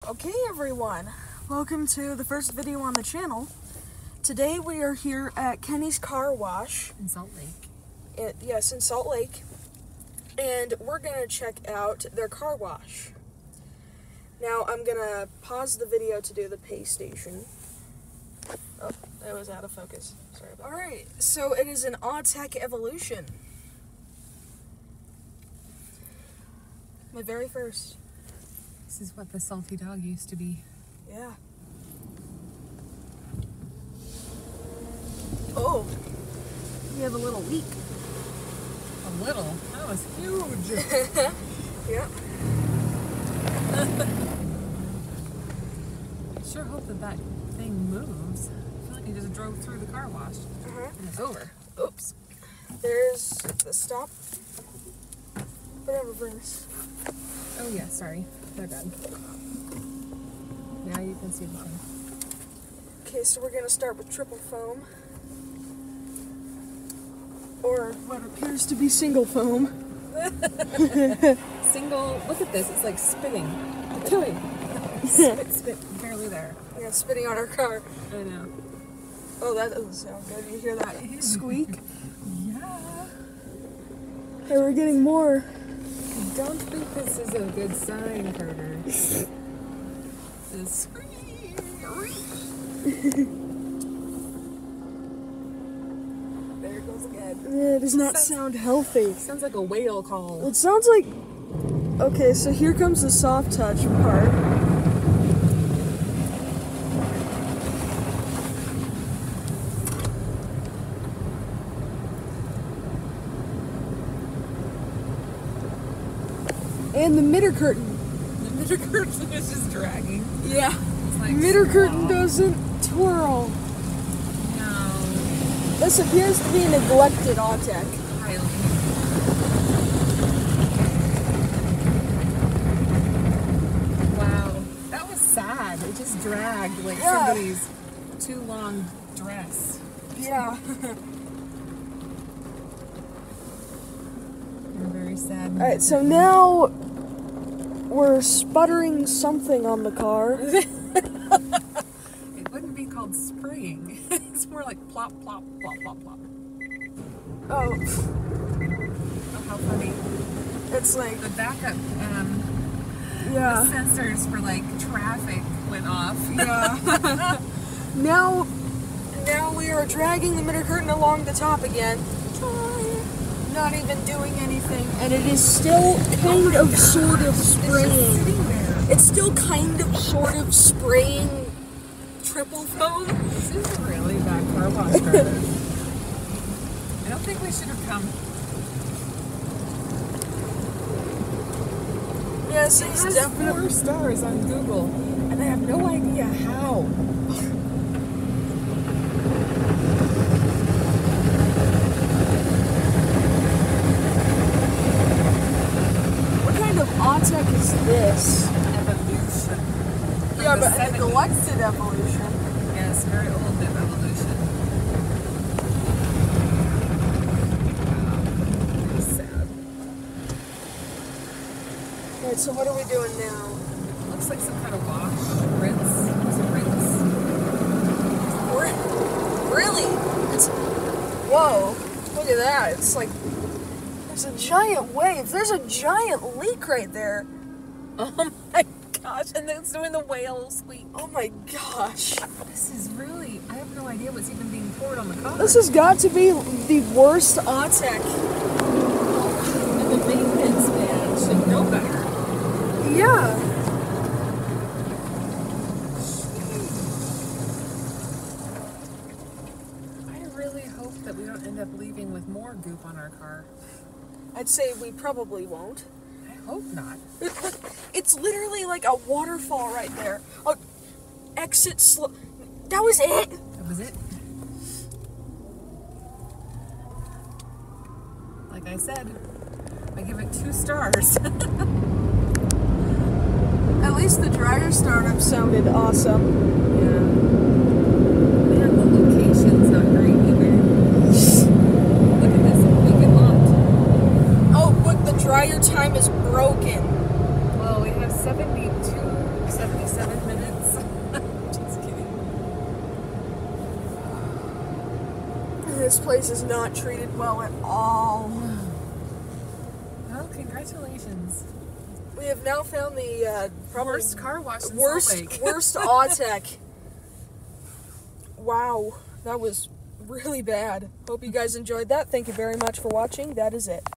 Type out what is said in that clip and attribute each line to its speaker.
Speaker 1: Okay everyone, welcome to the first video on the channel. Today we are here at Kenny's Car Wash.
Speaker 2: In Salt Lake.
Speaker 1: Yes, in Salt Lake. And we're going to check out their car wash. Now I'm going to pause the video to do the pay station. Oh, that was out of focus. Sorry about that. Alright, so it is an Autec Evolution. My very first.
Speaker 2: This is what the salty dog used to be.
Speaker 1: Yeah. Oh, we have a little leak.
Speaker 2: A little? That was huge.
Speaker 1: Yeah.
Speaker 2: I sure hope that thing moves. I feel like I just drove through the car wash and it's over.
Speaker 1: Oops. There's the stop. Whatever, reverse.
Speaker 2: Oh yeah, sorry. My bad. Now you can see the thing.
Speaker 1: Okay, so we're gonna start with triple foam. Or what appears to be single foam.
Speaker 2: Single, look at this, it's like spitting. Spit, barely there.
Speaker 1: Yeah, spitting on our car.
Speaker 2: I know.
Speaker 1: Oh, that doesn't sound good. You hear that squeak?
Speaker 2: Yeah.
Speaker 1: Hey, we're getting more.
Speaker 2: I don't think this is a good sign, Carter. This There it goes again.
Speaker 1: Yeah, it does not sound healthy.
Speaker 2: Sounds like a whale call.
Speaker 1: It sounds like... Okay, so here comes the soft touch part. And the midder curtain.
Speaker 2: The midder curtain is just dragging.
Speaker 1: Yeah.
Speaker 2: It's like
Speaker 1: Midder curtain doesn't twirl.
Speaker 2: No.
Speaker 1: This appears to be a neglected Autec.
Speaker 2: Highly. Wow. That was sad. It just dragged like somebody's too long dress.
Speaker 1: Yeah.
Speaker 2: I'm very sad.
Speaker 1: Alright, so now we're sputtering something on the car.
Speaker 2: It wouldn't be called spraying. It's more like plop, plop, plop, plop, plop.
Speaker 1: Oh,
Speaker 2: Oh, how funny.
Speaker 1: it's like,
Speaker 2: The backup
Speaker 1: yeah.
Speaker 2: sensors for like traffic went off.
Speaker 1: Yeah. Now we are dragging the midder curtain along the top again. Not even doing anything, and it is still kind of sort of spraying.
Speaker 2: It's just sitting there.
Speaker 1: It's still kind of sort of spraying triple foam.
Speaker 2: This is a really bad car wash, Carter. I don't think we should have come.
Speaker 1: Yes,
Speaker 2: It
Speaker 1: it's
Speaker 2: has
Speaker 1: definitely
Speaker 2: 4 stars on Google, and I have no idea how.
Speaker 1: What kind of Autec is this?
Speaker 2: Evolution. From
Speaker 1: Yeah,
Speaker 2: the
Speaker 1: but a
Speaker 2: 70s.
Speaker 1: neglected evolution.
Speaker 2: Yes, very old evolution. Wow. It's sad.
Speaker 1: Alright, so what are we doing now?
Speaker 2: Looks like some kind of wash. Rinse. Is it rinse?
Speaker 1: Really? It's... Whoa. Look at that. It's like... There's a giant wave. There's a giant leak right there.
Speaker 2: Oh my gosh, and then it's doing the whale squeak.
Speaker 1: Oh my gosh.
Speaker 2: This is really, I have no idea what's even being poured on the car.
Speaker 1: This has got to be the worst Autec.
Speaker 2: And the maintenance man should know better.
Speaker 1: Yeah.
Speaker 2: I really hope that we don't end up leaving with more goop on our car.
Speaker 1: I'd say we probably won't.
Speaker 2: I hope not.
Speaker 1: Look, it's literally like a waterfall right there. Oh, exit slow. That was it.
Speaker 2: That was it. Like I said, I give it 2 stars.
Speaker 1: At least the dryer startup sounded awesome.
Speaker 2: Yeah. Man, the location's not great either. Look at this vacant lot.
Speaker 1: Oh, but the dryer time is broken.
Speaker 2: Well, we have 72, 76 7 minutes. Just kidding.
Speaker 1: This place is not treated well at all.
Speaker 2: Well, congratulations.
Speaker 1: We have now found the probably
Speaker 2: Worst car wash in
Speaker 1: worst
Speaker 2: Salt Lake.
Speaker 1: worst Autec. Wow, that was really bad. Hope you guys enjoyed that. Thank you very much for watching. That is it.